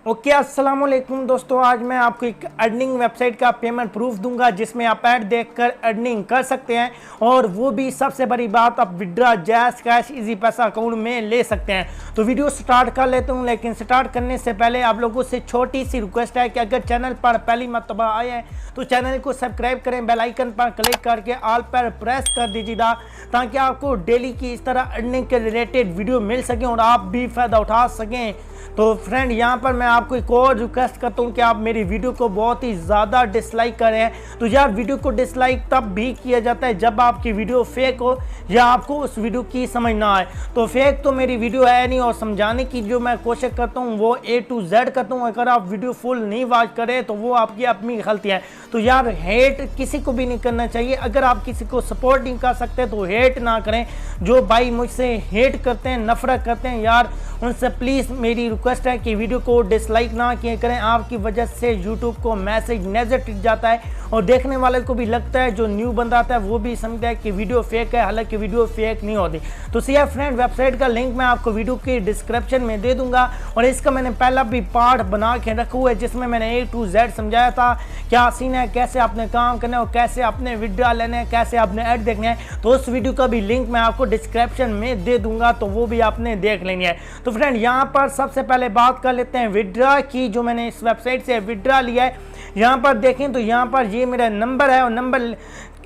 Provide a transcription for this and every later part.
Okay अस्सलाम वालेकुम दोस्तों, आज मैं आपको एक अर्निंग वेबसाइट का पेमेंट प्रूफ दूंगा जिसमें आप ऐड देखकर अर्निंग कर सकते हैं और वो भी सबसे बड़ी बात, आप विड्रा जैस कैश इजी पैसा अकाउंट में ले सकते हैं। तो वीडियो स्टार्ट कर लेता हूं, लेकिन स्टार्ट करने से पहले आप लोगों से छोटी सी रिक्वेस्ट है कि अगर चैनल पर पहली मरतबा आए हैं तो चैनल को सब्सक्राइब करें, बेल आइकन पर क्लिक करके ऑल पर प्रेस कर दीजिएगा ताकि आपको डेली की इस तरह अर्निंग के रिलेटेड वीडियो मिल सकें और आप भी फ़ायदा उठा सकें। तो फ्रेंड, यहाँ पर मैं आपको एक और रिक्वेस्ट करता हूँ कि आप मेरी वीडियो को बहुत ही ज़्यादा डिसलाइक करें। तो यार, वीडियो को डिसलाइक तब भी किया जाता है जब आपकी वीडियो फेक हो या आपको उस वीडियो की समझ ना आए। तो फेक तो मेरी वीडियो है नहीं, और समझाने की जो मैं कोशिश करता हूँ वो A to Z करता हूँ। अगर आप वीडियो फुल नहीं वॉच करें तो वो आपकी अपनी गलती है। तो यार, हेट किसी को भी नहीं करना चाहिए। अगर आप किसी को सपोर्ट नहीं कर सकते तो हेट ना करें। जो भाई मुझसे हेट करते हैं, नफरत करते हैं, यार उनसे प्लीज़ मेरी रिक्वेस्ट है कि वीडियो को डिसलाइक ना किया करें। आपकी वजह से यूट्यूब को मैसेज नेगेटिव जाता है और देखने वाले को भी लगता है, जो न्यू बंदा आता है वो भी समझता है कि वीडियो फेक है, हालांकि वीडियो फेक नहीं होती। तो सीधा फ्रेंड, वेबसाइट का लिंक मैं आपको वीडियो के डिस्क्रिप्शन में दे दूंगा और इसका मैंने पहला भी पार्ट बना के रखा हुआ है जिसमें मैंने A to Z समझाया था क्या सीन है, कैसे आपने काम करना है और कैसे आपने विड्रा लेना है, कैसे आपने ऐड देखना है। तो उस वीडियो का भी लिंक मैं आपको डिस्क्रिप्शन में दे दूंगा, तो वो भी आपने देख लेनी है। तो फ्रेंड, यहाँ पर सबसे पहले बात कर लेते हैं विड्रा की। जो मैंने इस वेबसाइट से विड्रा लिया है, यहाँ पर देखें तो यहाँ पर ये मेरा नंबर है और नंबर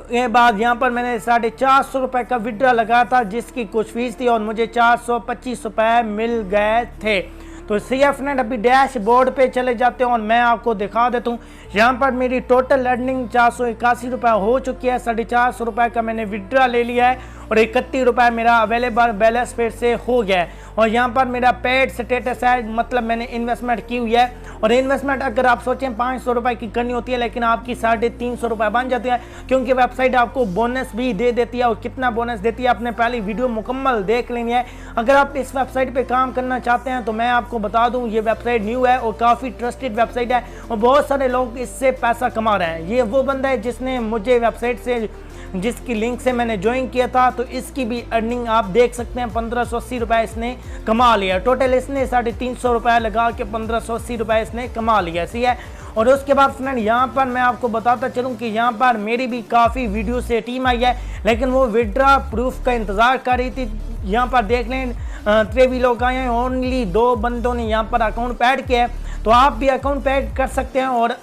के बाद यहाँ पर मैंने 450 रुपये का विड्रा लगाया था जिसकी कुछ फीस थी और मुझे 425 रुपये मिल गए थे। तो सही फ्रेंड, अभी डैशबोर्ड पे चले जाते हैं और मैं आपको दिखा देता हूँ। यहाँ पर मेरी टोटल अर्निंग 481 रुपये हो चुकी है। 450 रुपये का मैंने विड्रा ले लिया है और 31 रुपये मेरा अवेलेबल बैलेंस फिर से हो गया है। और यहाँ पर मेरा पेड स्टेटस है, मतलब मैंने इन्वेस्टमेंट की हुई है। और इन्वेस्टमेंट अगर आप सोचें 500 रुपये की करनी होती है, लेकिन आपकी 350 रुपये बन जाती है, क्योंकि वेबसाइट आपको बोनस भी दे देती है। और कितना बोनस देती है आपने पहली वीडियो मुकम्मल देख लेनी है। अगर आप इस वेबसाइट पे काम करना चाहते हैं तो मैं आपको बता दूं, ये वेबसाइट न्यू है और काफ़ी ट्रस्टेड वेबसाइट है और बहुत सारे लोग इससे पैसा कमा रहे हैं। ये वो बंदा है जिसने मुझे वेबसाइट से, जिसकी लिंक से मैंने ज्वाइन किया था, तो इसकी भी अर्निंग आप देख सकते हैं। 1580 रुपये इसने कमा लिया। टोटल इसने 350 रुपये लगा के 1580 रुपये इसने कमा लिया, सही है। और उसके बाद फ्रेंड, यहाँ पर मैं आपको बताता चलूँ कि यहाँ पर मेरी भी काफ़ी वीडियो से टीम आई है, लेकिन वो विड्रा प्रूफ का इंतज़ार कर रही थी। यहाँ पर देख लें 3 लोग आए हैं, ओनली 2 बंदों ने यहाँ पर अकाउंट पे ऐड किया है। तो आप भी अकाउंट पे ऐड कर सकते हैं और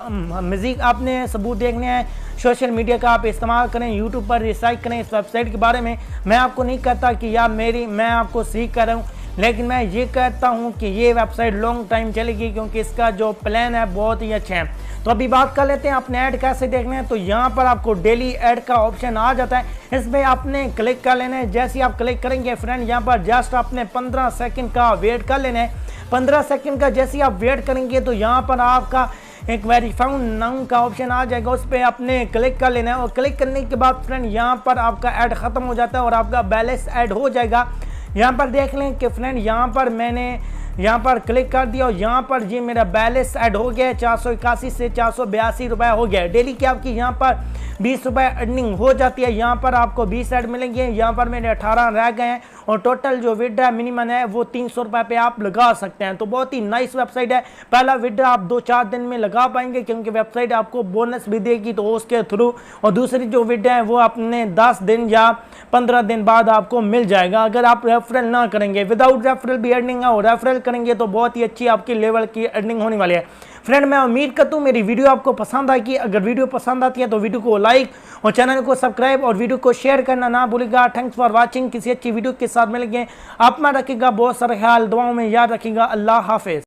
मज़ीद आपने सबूत देखने हैं, सोशल मीडिया का आप इस्तेमाल करें, यूट्यूब पर रिसर्च करें इस वेबसाइट के बारे में। मैं आपको नहीं कहता कि यार मैं आपको सीख कर रहा हूँ, लेकिन मैं ये कहता हूँ कि ये वेबसाइट लॉन्ग टाइम चलेगी क्योंकि इसका जो प्लान है बहुत ही अच्छा है। तो अभी बात कर लेते हैं अपने ऐड कैसे देखने हैं। तो यहाँ पर आपको डेली ऐड का ऑप्शन आ जाता है, इसमें आपने क्लिक कर लेना है। जैसे ही आप क्लिक करेंगे फ्रेंड, यहाँ पर जस्ट आपने 15 सेकंड का वेट कर लेना है। 15 सेकंड का जैसे ही आप वेट करेंगे तो यहाँ पर आपका एक वेरीफाइड नाउ का ऑप्शन आ जाएगा, उस पर आपने क्लिक कर लेना है। और क्लिक करने के बाद फ्रेंड, यहाँ पर आपका ऐड ख़त्म हो जाता है और आपका बैलेंस ऐड हो जाएगा। यहाँ पर देख लें कि फ्रेंड, यहाँ पर मैंने यहाँ पर क्लिक कर दिया और यहाँ पर ये मेरा बैलेंस ऐड हो गया है। 481 से 482 रुपये हो गया है। डेली की आपकी यहाँ पर 20 रुपये अर्निंग हो जाती है। यहाँ पर आपको 20 ऐड मिलेंगे, यहाँ पर मेरे 18 रह गए हैं और टोटल जो विड्रा मिनिमम है वो 300 रुपये पे आप लगा सकते हैं। तो बहुत ही नाइस वेबसाइट है। पहला विड्रा आप 2-4 दिन में लगा पाएंगे क्योंकि वेबसाइट आपको बोनस भी देगी तो उसके थ्रू, और दूसरी जो विड्रा है वो अपने 10 दिन या 15 दिन बाद आपको मिल जाएगा अगर आप रेफरल ना करेंगे। विदाउट रेफरल भी अर्निंग है और रेफरल करेंगे तो बहुत ही अच्छी आपकी लेवल की अर्निंग होने वाली है। फ्रेंड, मैं उम्मीद करता हूँ मेरी वीडियो आपको पसंद आएगी। अगर वीडियो पसंद आती है तो वीडियो को लाइक और चैनल को सब्सक्राइब और वीडियो को शेयर करना ना भूलिएगा। Thanks for watching. किसी अच्छी वीडियो के साथ मिलेंगे। आप में रखिएगा बहुत सारा ख्याल, दुआओं में याद रखिएगा। अल्लाह हाफिज़।